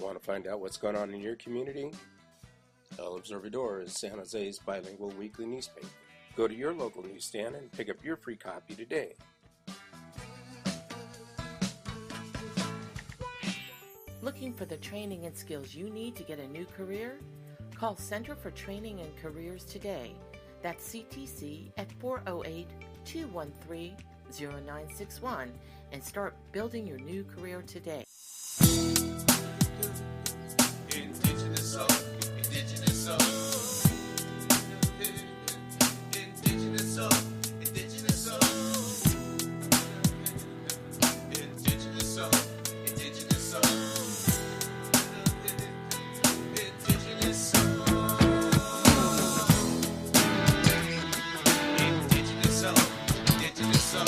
Want to find out what's going on in your community? El Observador is San Jose's bilingual weekly newspaper. Go to your local newsstand and pick up your free copy today. Looking for the training and skills you need to get a new career? Call Center for Training and Careers today. That's CTC at 408-213-0961 and start building your new career today. Indigenous soul, indigenous soul. Indigenous soul, indigenous soul. Indigenous soul, indigenous soul. Indigenous soul. Indigenous soul, indigenous soul.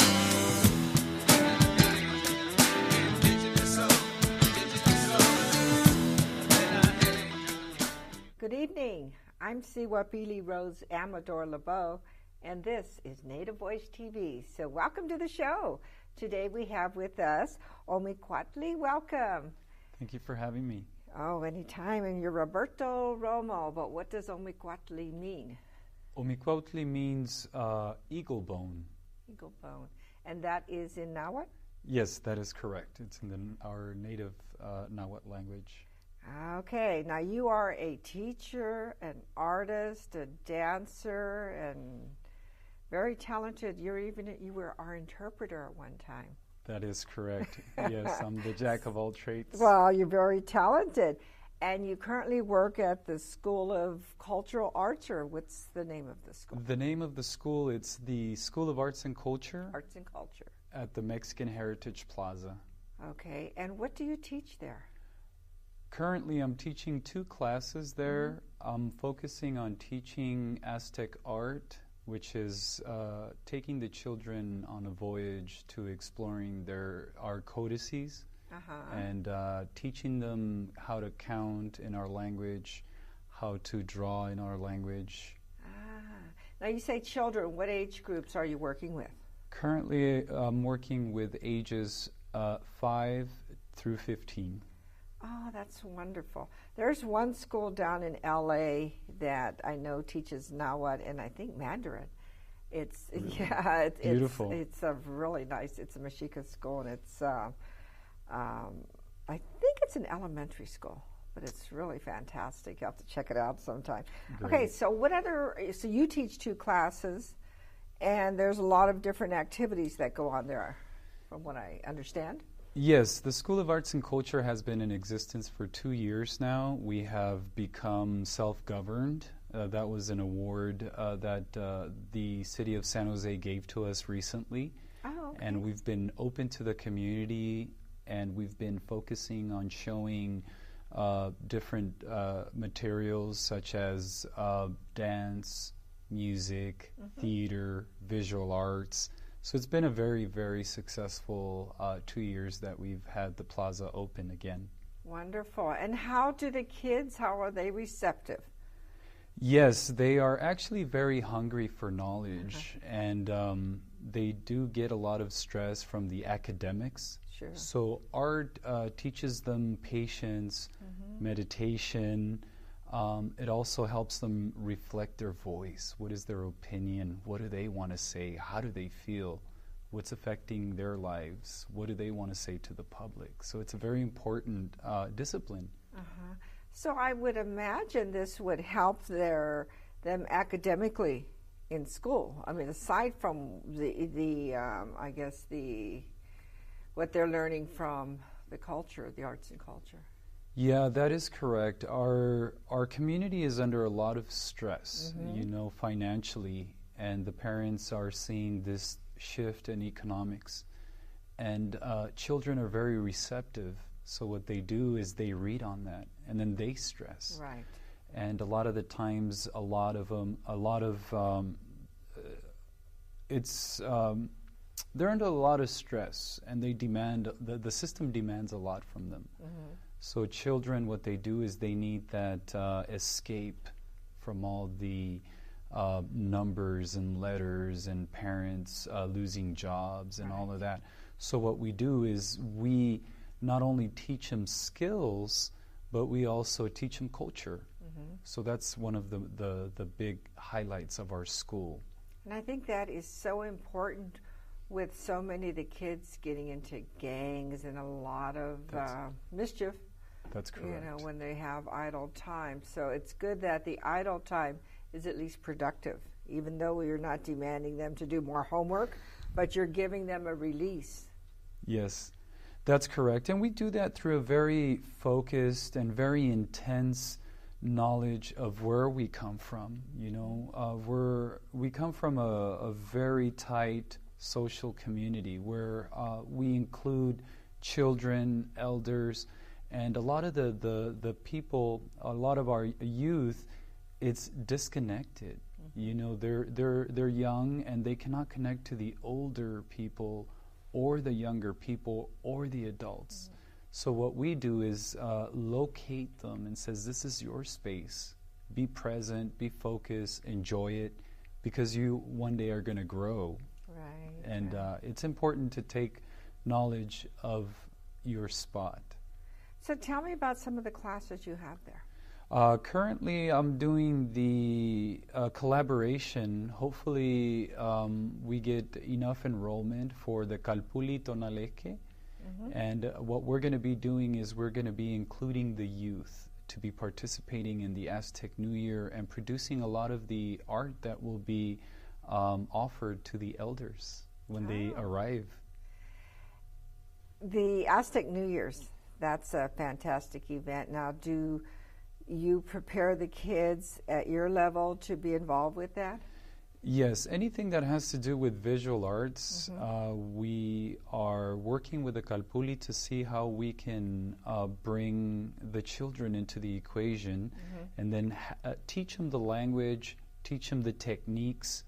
Good evening. I'm Cihuapilli Rose Amador LeBeau, and this is Native Voice TV. So welcome to the show. Today we have with us Omicuauhtli. Welcome. Thank you for having me. Oh, anytime. And you're Roberto Romo, but what does Omicuauhtli mean? Omicuauhtli means eagle bone. Eagle bone. And that is in Nahuatl? Yes, that is correct. It's in our native Nahuatl language. Okay, now you are a teacher, an artist, a dancer, and very talented. You were our interpreter at one time. That is correct. Yes, I'm the jack of all trades. Well, you're very talented. And you currently work at the School of Cultural Arts, or what's the name of the school? The name of the school, it's the School of Arts and Culture. Arts and Culture. At the Mexican Heritage Plaza. Okay, and what do you teach there? Currently, I'm teaching 2 classes there. I'm focusing on teaching Aztec art, which is taking the children on a voyage to exploring our codices and teaching them how to count in our language, how to draw in our language. Now you say children. What age groups are you working with? Currently, I'm working with ages 5 through 15. Oh, that's wonderful. There's one school down in L.A. that I know teaches Nahuatl and I think Mandarin. It's beautiful. It's a really nice. It's a Mexica school, and it's I think it's an elementary school, but it's really fantastic. You have to check it out sometime. Great. Okay, so so you teach 2 classes, and there's a lot of different activities that go on there, from what I understand. Yes, the School of Arts and Culture has been in existence for 2 years now. We have become self-governed. That was an award that the city of San Jose gave to us recently. Oh, okay. And we've been open to the community, and we've been focusing on showing different materials such as dance, music, theater, visual arts. So it's been a very, very successful 2 years that we've had the plaza open again. Wonderful. And how are they receptive? Yes, they are actually very hungry for knowledge, and they do get a lot of stress from the academics. Sure. So art teaches them patience, meditation. It also helps them reflect their voice. What is their opinion? What do they want to say? How do they feel? What's affecting their lives? What do they want to say to the public? So it's a very important discipline. So I would imagine this would help them academically in school. I mean, aside from what they're learning from the culture, the arts and culture. Yeah, that is correct. Our community is under a lot of stress, financially, and the parents are seeing this shift in economics. And children are very receptive, so what they do is they read on that, and then they stress. Right. And a lot of the times, they're under a lot of stress, and they demand, the system demands a lot from them. So children, what they do is they need that escape from all the numbers and letters and parents losing jobs and all of that. So what we do is we not only teach them skills, but we also teach them culture. So that's one of the big highlights of our school. And I think that is so important with so many of the kids getting into gangs and a lot of mischief. That's correct. You know, when they have idle time. So it's good that the idle time is at least productive, even though you're not demanding them to do more homework, but you're giving them a release. Yes, that's correct. And we do that through a very focused and very intense knowledge of where we come from. You know, we come from a very tight social community where we include children, elders, and a lot of the people, a lot of our youth, it's disconnected. You know, they're young and they cannot connect to the older people or the younger people or the adults. So what we do is locate them and says, this is your space. Be present, be focused, enjoy it, because you one day are going to grow. Right. And it's important to take knowledge of your spot. So tell me about some of the classes you have there. Currently, I'm doing the collaboration. Hopefully, we get enough enrollment for the Calpuli Tonaleke. And what we're going to be doing is we're going to be including the youth to be participating in the Aztec New Year and producing a lot of the art that will be offered to the elders when they arrive. The Aztec New Year's, that's a fantastic event. Now, do you prepare the kids at your level to be involved with that? Yes, anything that has to do with visual arts, we are working with the Calpuli to see how we can bring the children into the equation and then teach them the language, teach them the techniques,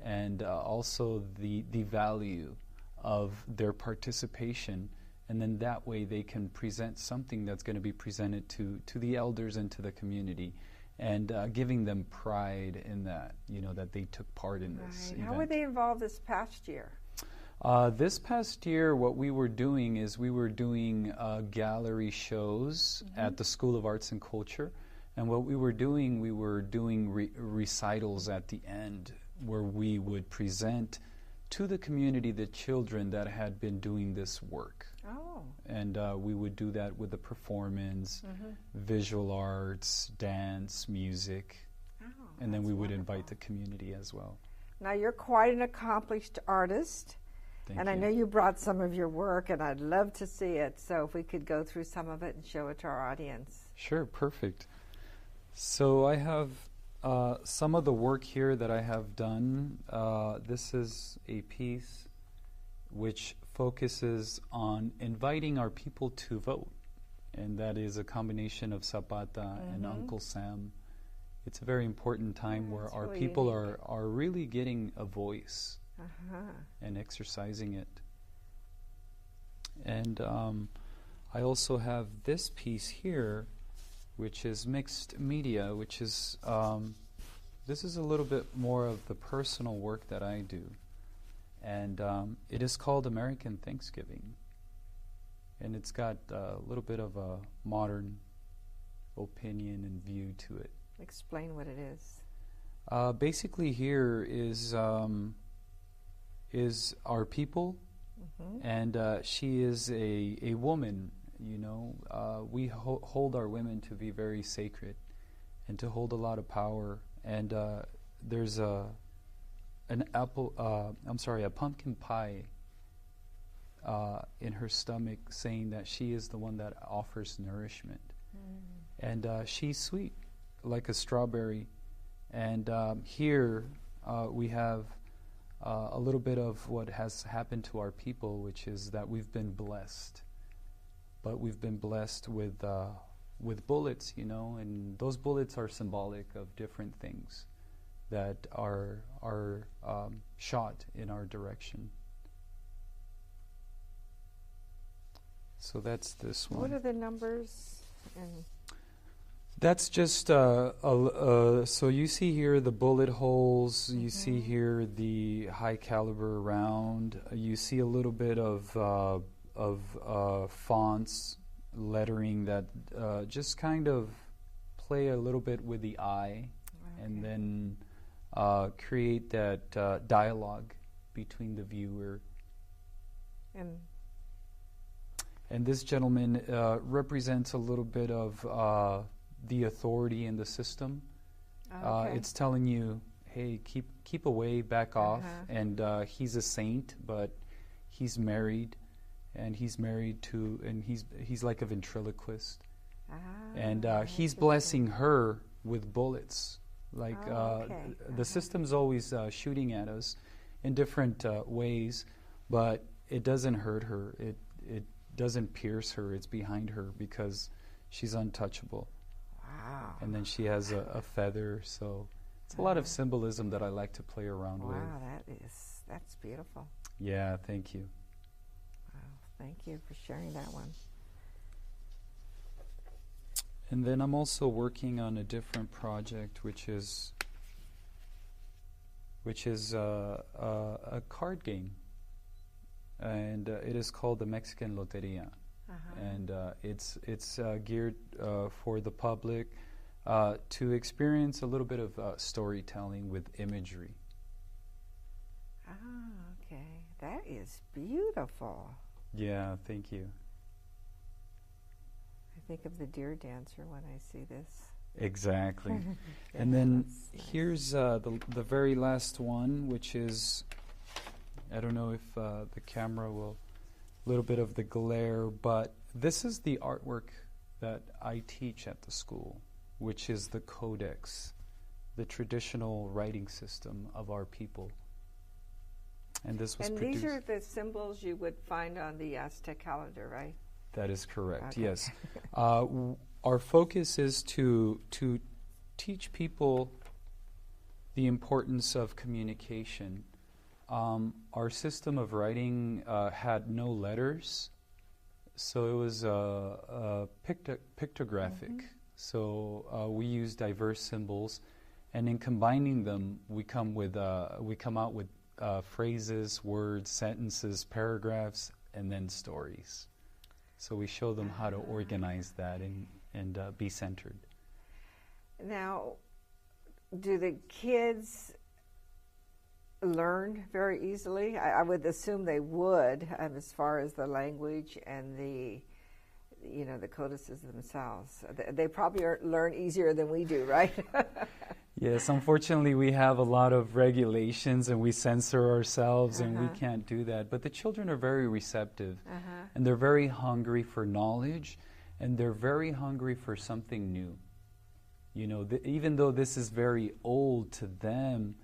and also the value of their participation. And then that way they can present something that's going to be presented to the elders and to the community. And giving them pride in that, you know, that they took part in this event. How were they involved this past year? This past year, what we were doing is we were doing gallery shows at the School of Arts and Culture. And what we were doing recitals at the end where we would present to the community the children that had been doing this work. Oh. And we would do that with the performance, visual arts, dance, music, and then we would invite the community as well. Now, you're quite an accomplished artist, and I know you brought some of your work, and I'd love to see it. So if we could go through some of it and show it to our audience. Sure, perfect. So I have some of the work here that I have done. This is a piece which focuses on inviting our people to vote. And that is a combination of Zapata and Uncle Sam. It's a very important time where our really people are really getting a voice and exercising it. And I also have this piece here, which is mixed media, which is, this is a little bit more of the personal work that I do. And it is called American Thanksgiving. And it's got a little bit of a modern opinion and view to it. Explain what it is. Basically here is our people, and she is a woman, you know. We hold our women to be very sacred and to hold a lot of power. And there's a pumpkin pie in her stomach, saying that she is the one that offers nourishment. And she's sweet, like a strawberry. And here we have a little bit of what has happened to our people, which is that we've been blessed. But we've been blessed with bullets, you know, and those bullets are symbolic of different things that are shot in our direction. So that's this one. What are the numbers? That's just so you see here the bullet holes. You see here the high caliber round. You see a little bit of fonts lettering that just kind of play a little bit with the eye, and then create that dialogue between the viewer. And this gentleman represents a little bit of the authority in the system. It's telling you, hey, keep away, back off. And he's a saint, but he's married, and he's like a ventriloquist. And he's blessing her with bullets. Like the system's always shooting at us in different ways, but it doesn't hurt her. It doesn't pierce her. It's behind her because she's untouchable. Wow. And then she has a feather, so it's a lot of symbolism that I like to play around with. Wow, that's beautiful. Yeah, thank you. Wow, thank you for sharing that one. And then I'm also working on a different project, which is a card game, and it is called the Mexican Loteria, and it's geared for the public to experience a little bit of storytelling with imagery. Okay, that is beautiful. Yeah, thank you. I think of the deer dancer when I see this. Exactly. And then here's the very last one, which is, I don't know if the camera will, a little bit of the glare, but this is the artwork that I teach at the school, which is the codex, the traditional writing system of our people. And this was produced. These are the symbols you would find on the Aztec calendar, right? That is correct, Okay. yes. Our focus is to teach people the importance of communication. Our system of writing had no letters, so it was pictographic. So we use diverse symbols, and in combining them, we come out with phrases, words, sentences, paragraphs, and then stories. So we show them how to organize that and be centered. Now, do the kids learn very easily? I would assume they would, as far as the language and the codices themselves. They probably learn easier than we do, right? Yes, unfortunately, we have a lot of regulations and we censor ourselves and we can't do that. But the children are very receptive and they're very hungry for knowledge and they're very hungry for something new. You know, even though this is very old to them,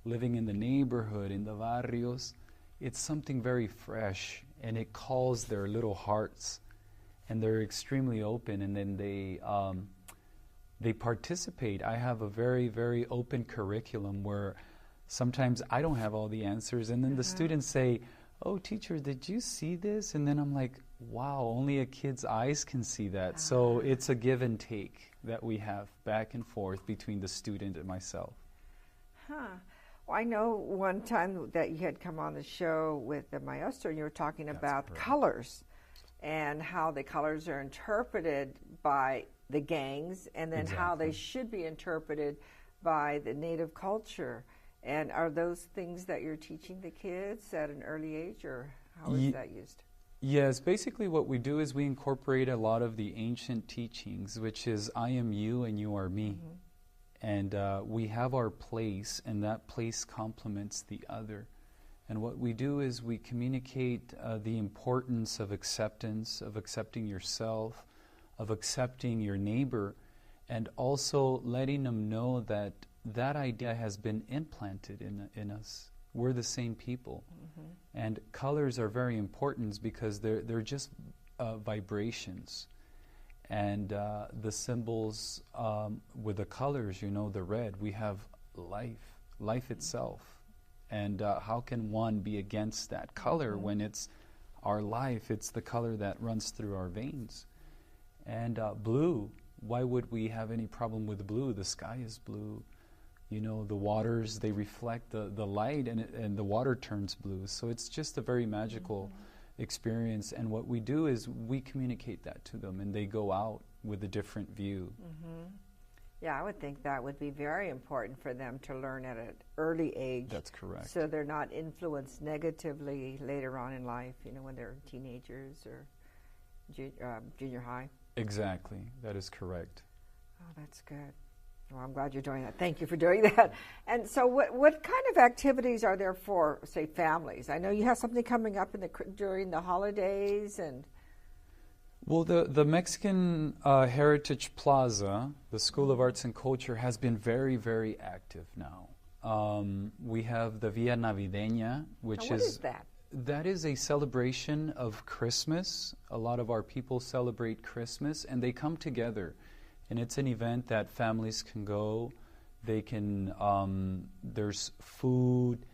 living in the neighborhood, in the barrios, it's something very fresh and it calls their little hearts and they're extremely open, and then they participate. I have a very, very open curriculum where sometimes I don't have all the answers, and then the students say, "Oh, teacher, did you see this?" And then I'm like, wow, only a kid's eyes can see that. So it's a give and take that we have back and forth between the student and myself. Well, I know one time that you had come on the show with the maestro, and you were talking about colors and how the colors are interpreted by the gangs, and then how they should be interpreted by the native culture. And are those things that you're teaching the kids at an early age, or how is that used? Yes, basically what we do is we incorporate a lot of the ancient teachings, which is I am you and you are me. And we have our place, and that place complements the other. And what we do is we communicate the importance of acceptance, of accepting yourself, of accepting your neighbor, and also letting them know that that idea has been implanted in us. We're the same people. And colors are very important because they're just vibrations. And the symbols with the colors, you know, the red, we have life itself. And how can one be against that color when it's our life? It's the color that runs through our veins. And blue, why would we have any problem with blue? The sky is blue. You know, the waters, they reflect the light, and the water turns blue. So it's just a very magical experience. And what we do is we communicate that to them, and they go out with a different view. Yeah, I would think that would be very important for them to learn at an early age. That's correct. So they're not influenced negatively later on in life, when they're teenagers or junior high. Exactly. That is correct. Oh, that's good. Well, I'm glad you're doing that. Thank you for doing that. And so what kind of activities are there for, say, families? I know you have something coming up during the holidays and... Well, the Mexican Heritage Plaza, the School of Arts and Culture, has been very, very active now. We have the Via Navideña, which what is that? That is a celebration of Christmas. A lot of our people celebrate Christmas, and they come together. And it's an event that families can go. They can, there's food,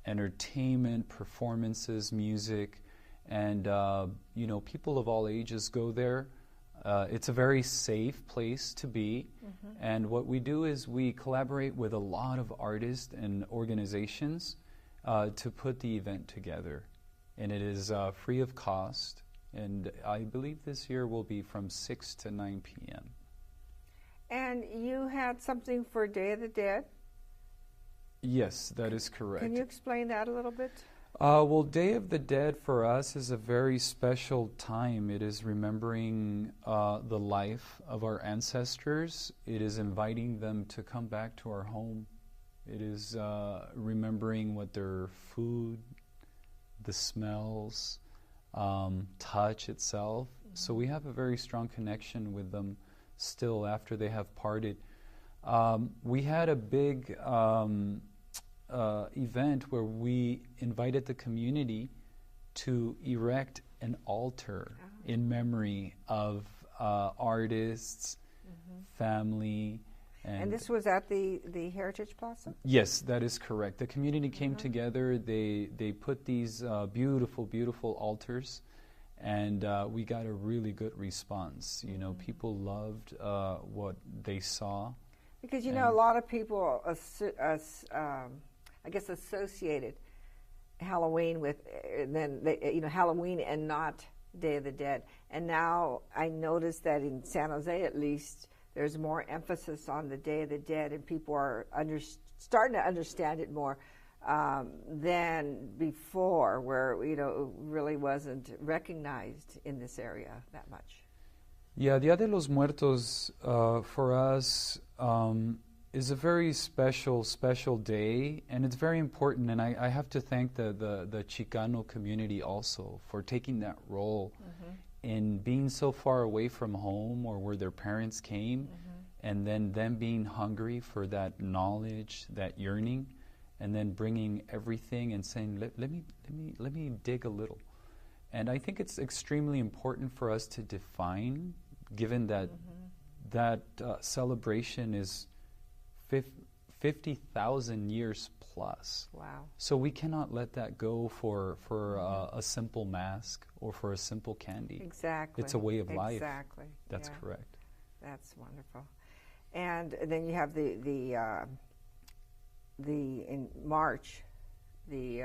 entertainment, performances, music. And, people of all ages go there. It's a very safe place to be. And what we do is we collaborate with a lot of artists and organizations to put the event together. And it is free of cost. And I believe this year will be from 6 to 9 p.m. And you had something for Day of the Dead? Yes, that is correct. Can you explain that a little bit? Well, Day of the Dead for us is a very special time. It is remembering the life of our ancestors. It is inviting them to come back to our home. It is remembering what their food, the smells, touch itself. So we have a very strong connection with them still after they have parted. We had a big event where we invited the community to erect an altar in memory of artists, family. And this was at the Heritage Plaza? Yes, that is correct. The community came together. They put these beautiful, beautiful altars, and we got a really good response. People loved what they saw. Because, a lot of people associated Halloween with, Halloween and not Day of the Dead. And now I noticed that in San Jose, at least, there's more emphasis on the Day of the Dead, and people are starting to understand it more than before, where it really wasn't recognized in this area that much. Yeah, Dia de los Muertos for us is a very special day, and it's very important. And I have to thank the Chicano community also for taking that role in being so far away from home or where their parents came, and then them being hungry for that knowledge, that yearning, and then bringing everything and saying, let me dig a little. And I think it's extremely important for us to define, given that that celebration is 50,000 years plus. Wow. So we cannot let that go for a simple mask or for a simple candy. Exactly. It's a way of life. Exactly. That's correct. That's wonderful. And then you have the in March, the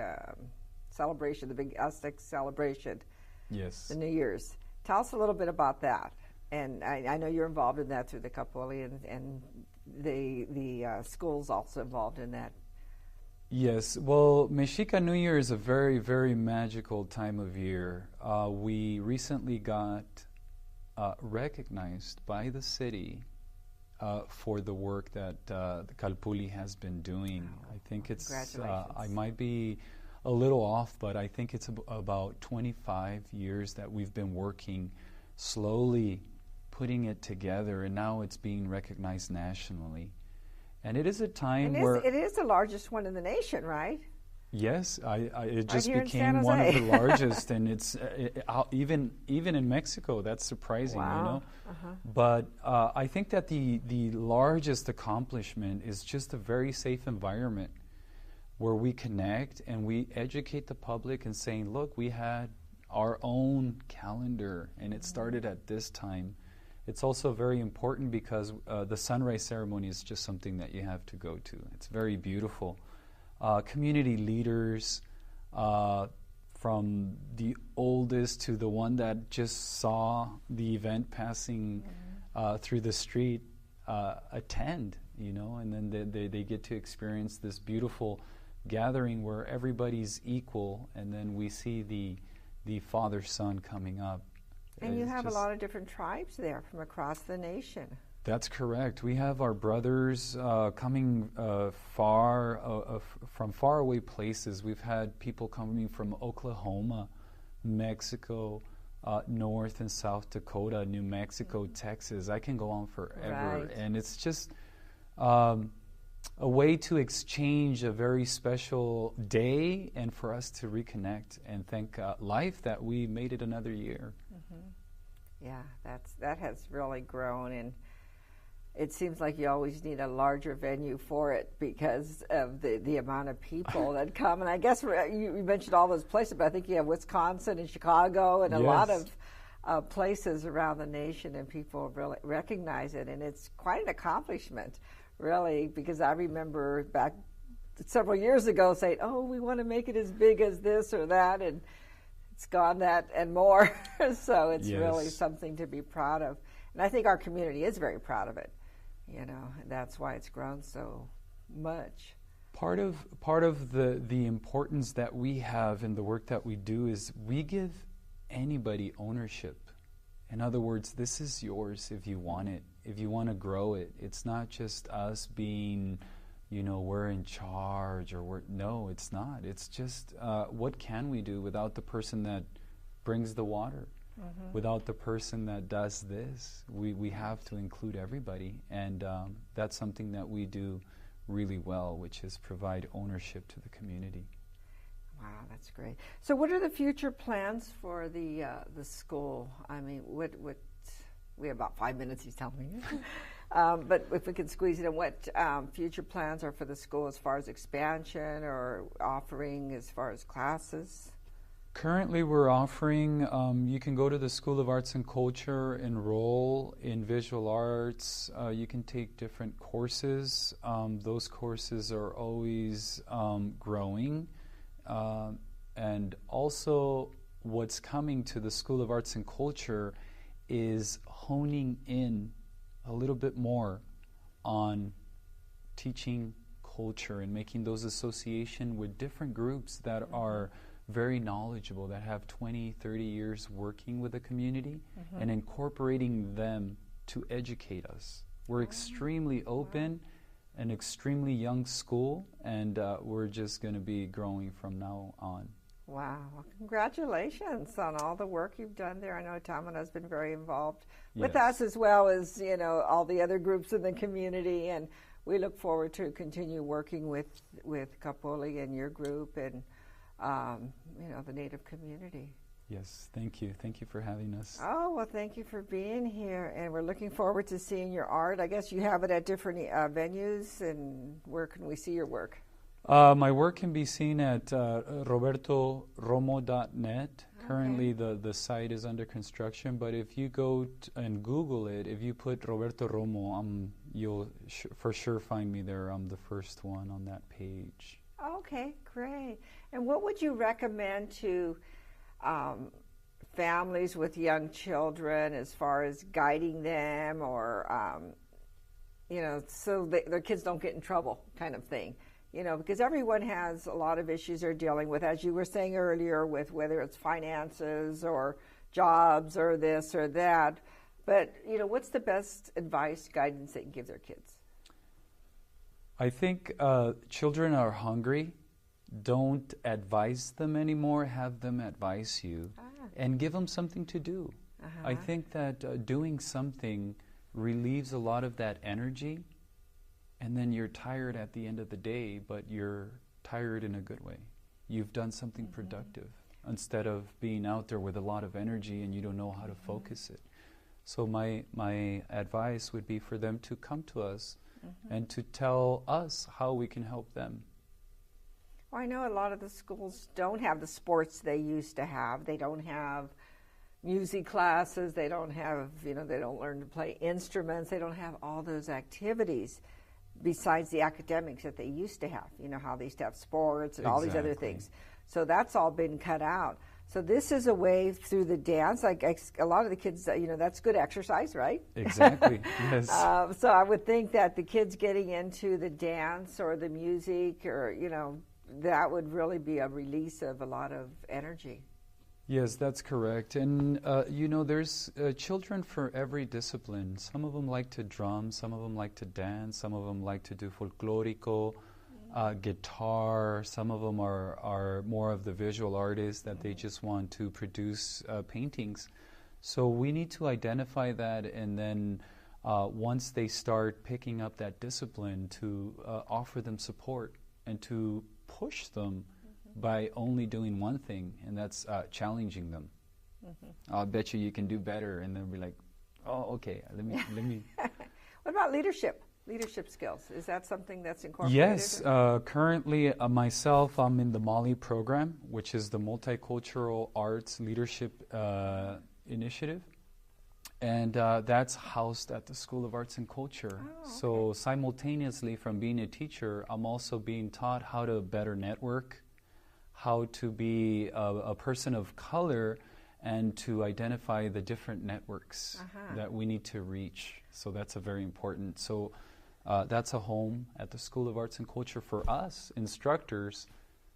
celebration, the big Aztec celebration. Yes. The New Year's. Tell us a little bit about that. And I know you're involved in that through the Cihuapilli, and the school's also involved in that. Yes. Well, Mexica New Year is a very, very magical time of year. We recently got recognized by the city for the work that the Cihuapilli has been doing. Wow. I think it's, Congratulations. I might be a little off, but I think it's about 25 years that we've been working slowly putting it together, and now it's being recognized nationally. And it is a time where... It is the largest one in the nation, right? Yes, it just here in San became one of Jose. the largest, and it's even in Mexico. That's surprising, Wow. But I think that the largest accomplishment is just a very safe environment where we connect and we educate the public and saying, look, we had our own calendar, and it started at this time. It's also very important because the sunrise ceremony is just something that you have to go to. It's very beautiful. Community leaders, from the oldest to the one that just saw the event passing through the street attend, and then they get to experience this beautiful gathering where everybody's equal, and then we see the father-son coming up. And you have a lot of different tribes there from across the nation. That's correct. We have our brothers coming from faraway places. We've had people coming from Oklahoma, Mexico, North and South Dakota, New Mexico, Texas. I can go on forever. Right. And it's just a way to exchange a very special day and for us to reconnect and thank life that we made it another year. Yeah, that has really grown, and it seems like you always need a larger venue for it because of the amount of people that come. And I guess you mentioned all those places, but I think you have Wisconsin and Chicago and a lot of places around the nation, and people really recognize it. And it's quite an accomplishment, really, because I remember back several years ago saying, oh, we want to make it as big as this or that, and it's gone that and more. So it's really something to be proud of. And I think our community is very proud of it. And that's why it's grown so much. Part of the importance that we have in the work that we do is we give anybody ownership. In other words, this is yours if you want it, if you want to grow it. It's not just us being, we're in charge no, it's not. It's just what can we do without the person that brings the water? Without the person that does this, we have to include everybody, and that's something that we do really well, which is provide ownership to the community. Wow, that's great. So, what are the future plans for the school? I mean, what we have about 5 minutes. He's telling me, but if we can squeeze it in, what future plans are for the school as far as expansion or offering as far as classes? Currently, we're offering, you can go to the School of Arts and Culture, enroll in visual arts. You can take different courses. Those courses are always growing. And also, what's coming to the School of Arts and Culture is honing in a little bit more on teaching culture and making those association with different groups that are very knowledgeable, that have 20, 30 years working with the community, and incorporating them to educate us. We're extremely open, an extremely young school, and we're just going to be growing from now on. Wow. Well, congratulations on all the work you've done there. I know Tamana has been very involved with us, as well as, all the other groups in the community, and we look forward to continue working with Kapoli and your group and the Native community. Yes, thank you. Thank you for having us. Oh, well, thank you for being here, and we're looking forward to seeing your art. I guess you have it at different venues, and where can we see your work? My work can be seen at robertoromo.net. Currently, the site is under construction, but if you go and Google it, if you put Roberto Romo, you'll for sure find me there. I'm the first one on that page. Okay, great. And what would you recommend to families with young children as far as guiding them or, so their kids don't get in trouble kind of thing? Because everyone has a lot of issues they're dealing with, as you were saying earlier, with whether it's finances or jobs or this or that. But, what's the best advice, guidance they can give their kids? I think children are hungry. Don't advise them anymore. Have them advise you and give them something to do. I think that doing something relieves a lot of that energy, and then you're tired at the end of the day, but you're tired in a good way. You've done something productive instead of being out there with a lot of energy and you don't know how to focus it. So my advice would be for them to come to us and to tell us how we can help them. Well, I know a lot of the schools don't have the sports they used to have. They don't have music classes. They don't have, they don't learn to play instruments. They don't have all those activities besides the academics that they used to have. How they used to have sports and all these other things. So that's all been cut out. So this is a way through the dance, like a lot of the kids, that's good exercise, right? Exactly, yes. So I would think that the kids getting into the dance or the music or, that would really be a release of a lot of energy. Yes, that's correct. And, there's children for every discipline. Some of them like to drum, some of them like to dance, some of them like to do folklorico, guitar. Some of them are more of the visual artists that they just want to produce paintings. So we need to identify that, and then once they start picking up that discipline, to offer them support and to push them by only doing one thing, and that's challenging them. I'll bet you can do better, and they'll be like, oh, okay, let me. What about leadership skills? Is that something that's incorporated? Yes, currently myself, I'm in the MALI program, which is the Multicultural Arts Leadership Initiative. And that's housed at the School of Arts and Culture. Oh, okay. So simultaneously from being a teacher, I'm also being taught how to better network, how to be a person of color, and to identify the different networks that we need to reach. So that's a very important. So that's a home at the School of Arts and Culture for us instructors,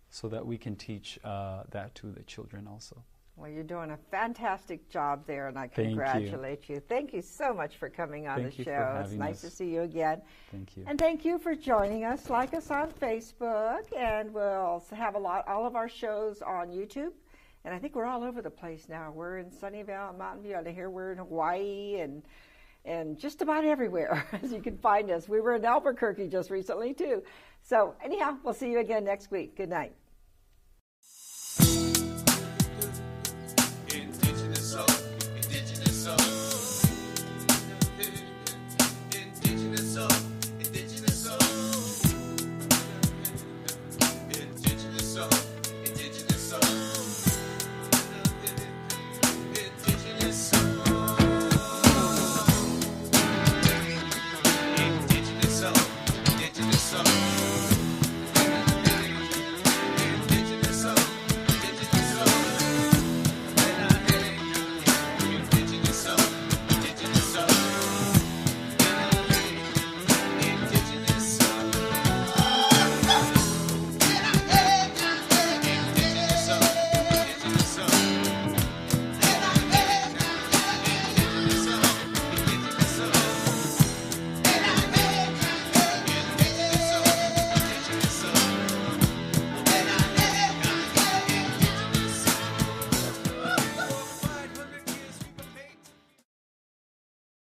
so that we can teach that to the children also. Well, you're doing a fantastic job there, and I congratulate you. Thank you so much for coming on the show. It's nice to see you again. Thank you. And thank you for joining us. Like us on Facebook, and we'll have all of our shows on YouTube. And I think we're all over the place now. We're in Sunnyvale, Mountain View. I hear we're in Hawaii and just about everywhere, as you can find us. We were in Albuquerque just recently, too. So anyhow, we'll see you again next week. Good night.